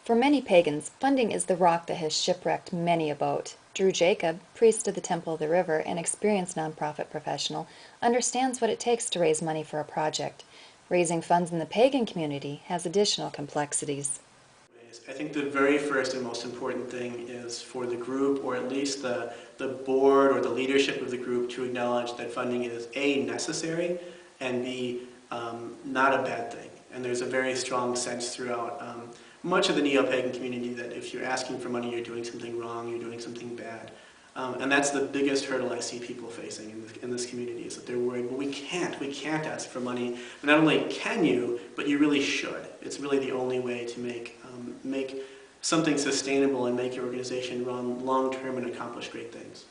For many pagans, funding is the rock that has shipwrecked many a boat. Drew Jacob, priest of the Temple of the River and experienced nonprofit professional, understands what it takes to raise money for a project. Raising funds in the pagan community has additional complexities. I think the very first and most important thing is for the group, or at least the board or the leadership of the group, to acknowledge that funding is A, necessary, and B, not a bad thing. And there's a very strong sense throughout much of the neo-pagan community that if you're asking for money, you're doing something wrong, you're doing something bad. And that's the biggest hurdle I see people facing in this community, is that they're worried, well, we can't ask for money. But not only can you, but you really should. It's really the only way to make something sustainable and make your organization run long-term and accomplish great things.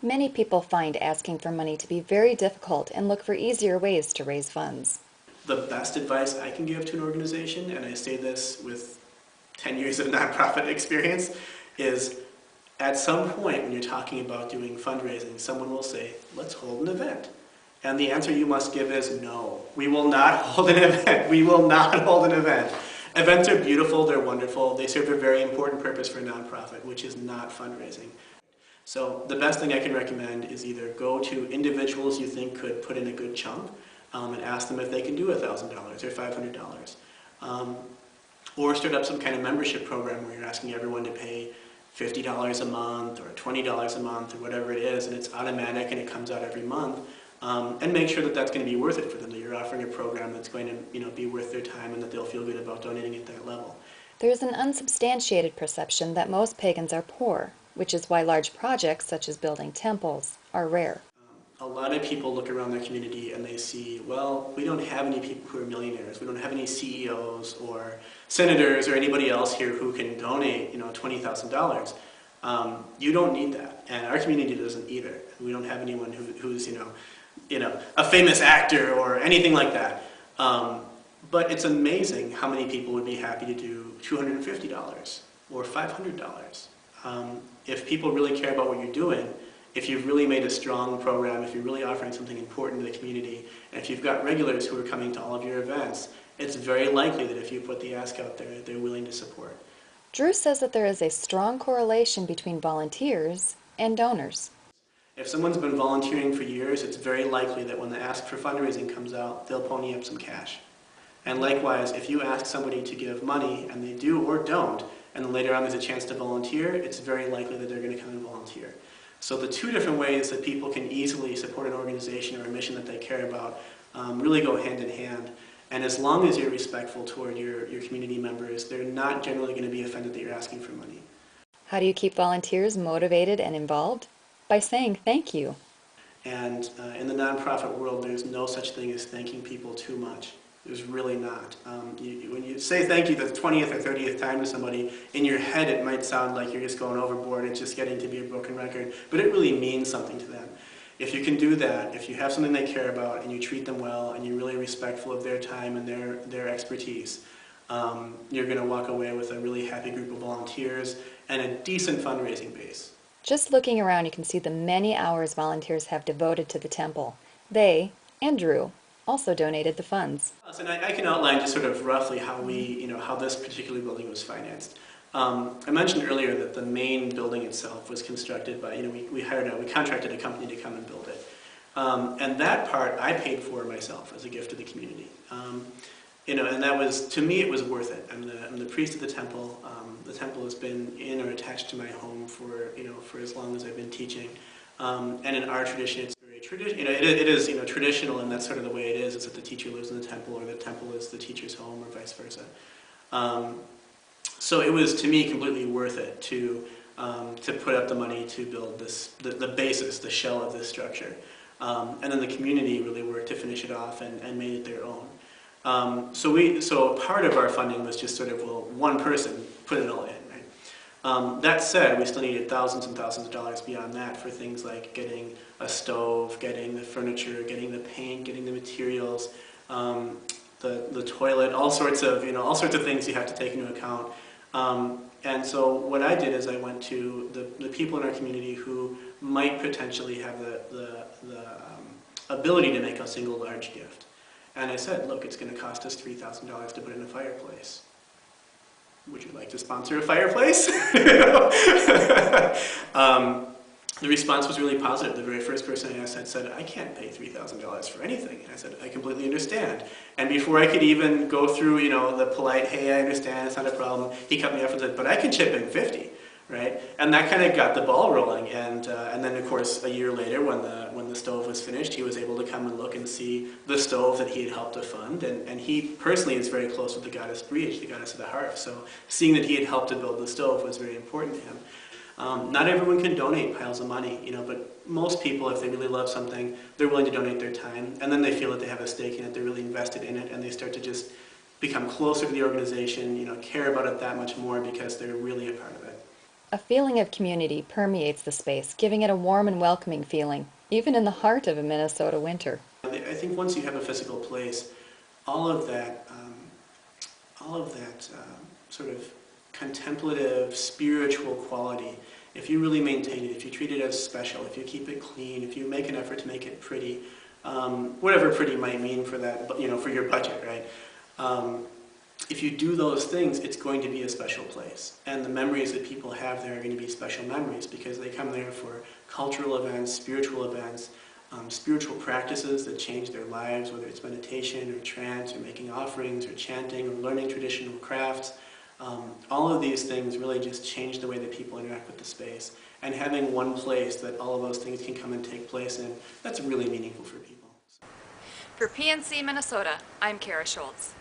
Many people find asking for money to be very difficult and look for easier ways to raise funds. The best advice I can give to an organization, and I say this with 10 years of nonprofit experience, is at some point when you're talking about doing fundraising, someone will say, let's hold an event. And the answer you must give is no. We will not hold an event. We will not hold an event. Events are beautiful, they're wonderful, they serve a very important purpose for a nonprofit, which is not fundraising. So the best thing I can recommend is either go to individuals you think could put in a good chunk and ask them if they can do $1,000 or $500. Or start up some kind of membership program where you're asking everyone to pay $50 a month or $20 a month or whatever it is, and it's automatic and it comes out every month. And make sure that that's going to be worth it for them, that you're offering a program that's going to be worth their time and that they'll feel good about donating at that level. There is an unsubstantiated perception that most pagans are poor, which is why large projects such as building temples are rare. A lot of people look around their community and they see, well, we don't have any people who are millionaires. We don't have any CEOs or senators or anybody else here who can donate, $20,000. You don't need that, and our community doesn't either. We don't have anyone who's a famous actor or anything like that. But it's amazing how many people would be happy to do $250 or $500. If people really care about what you're doing, if you've really made a strong program, if you're really offering something important to the community, and if you've got regulars who are coming to all of your events, it's very likely that if you put the ask out there, they're willing to support. Drew says that there is a strong correlation between volunteers and donors. If someone's been volunteering for years, it's very likely that when the ask for fundraising comes out, they'll pony up some cash. And likewise, if you ask somebody to give money, and they do or don't, and then later on there's a chance to volunteer, it's very likely that they're going to come and volunteer. So the two different ways that people can easily support an organization or a mission that they care about really go hand in hand. And as long as you're respectful toward your community members, they're not generally going to be offended that you're asking for money. How do you keep volunteers motivated and involved? By saying thank you. And in the nonprofit world, there's no such thing as thanking people too much. There's really not. When you say thank you the 20th or 30th time to somebody, in your head it might sound like you're just going overboard, it's just getting to be a broken record, but it really means something to them. If you can do that, if you have something they care about and you treat them well and you're really respectful of their time and their expertise, you're going to walk away with a really happy group of volunteers and a decent fundraising base. Just looking around, you can see the many hours volunteers have devoted to the temple. They, and Drew, also donated the funds. And I can outline just sort of roughly how how this particular building was financed. I mentioned earlier that the main building itself was constructed by, we contracted a company to come and build it. And that part I paid for myself as a gift to the community. And that was, to me, it was worth it. I'm the priest of the temple. The temple has been in or attached to my home for as long as I've been teaching. And in our tradition, it's very it is traditional, and that's sort of the way it is that the teacher lives in the temple, or the temple is the teacher's home, or vice versa. So it was, to me, completely worth it to put up the money to build the basis, the shell of this structure. And then the community really worked to finish it off and made it their own. So part of our funding was just sort of, well, one person put it all in, right? That said, we still needed thousands and thousands of dollars beyond that for things like getting a stove, getting the furniture, getting the paint, getting the materials, the toilet, all sorts of things you have to take into account. And so what I did is I went to the people in our community who might potentially have the ability to make a single large gift. And I said, look, it's going to cost us $3,000 to put in a fireplace. would you like to sponsor a fireplace? The response was really positive. The very first person I asked had said, I can't pay $3,000 for anything. And I said, I completely understand. And before I could even go through, the polite, hey, I understand, it's not a problem, he cut me off and said, but I can chip in 50, right? And that kind of got the ball rolling. And then, of course, a year later, when the stove was finished, he was able to come and look and see the stove that he had helped to fund. And he personally is very close with the goddess Breach, the goddess of the hearth. So seeing that he had helped to build the stove was very important to him. Not everyone can donate piles of money, but most people, if they really love something, they're willing to donate their time, and then they feel that they have a stake in it, they're really invested in it, and they start to just become closer to the organization, care about it that much more because they're really a part of it. A feeling of community permeates the space, giving it a warm and welcoming feeling, even in the heart of a Minnesota winter. I think once you have a physical place, all of that sort of contemplative, spiritual quality, if you really maintain it, if you treat it as special, if you keep it clean, if you make an effort to make it pretty, whatever pretty might mean for that, for your budget, right? If you do those things, it's going to be a special place. And the memories that people have there are going to be special memories because they come there for cultural events, spiritual practices that change their lives, whether it's meditation or trance or making offerings or chanting or learning traditional crafts. All of these things really just change the way that people interact with the space. And having one place that all of those things can come and take place in, that's really meaningful for people. For PNC Minnesota, I'm Kara Schultz.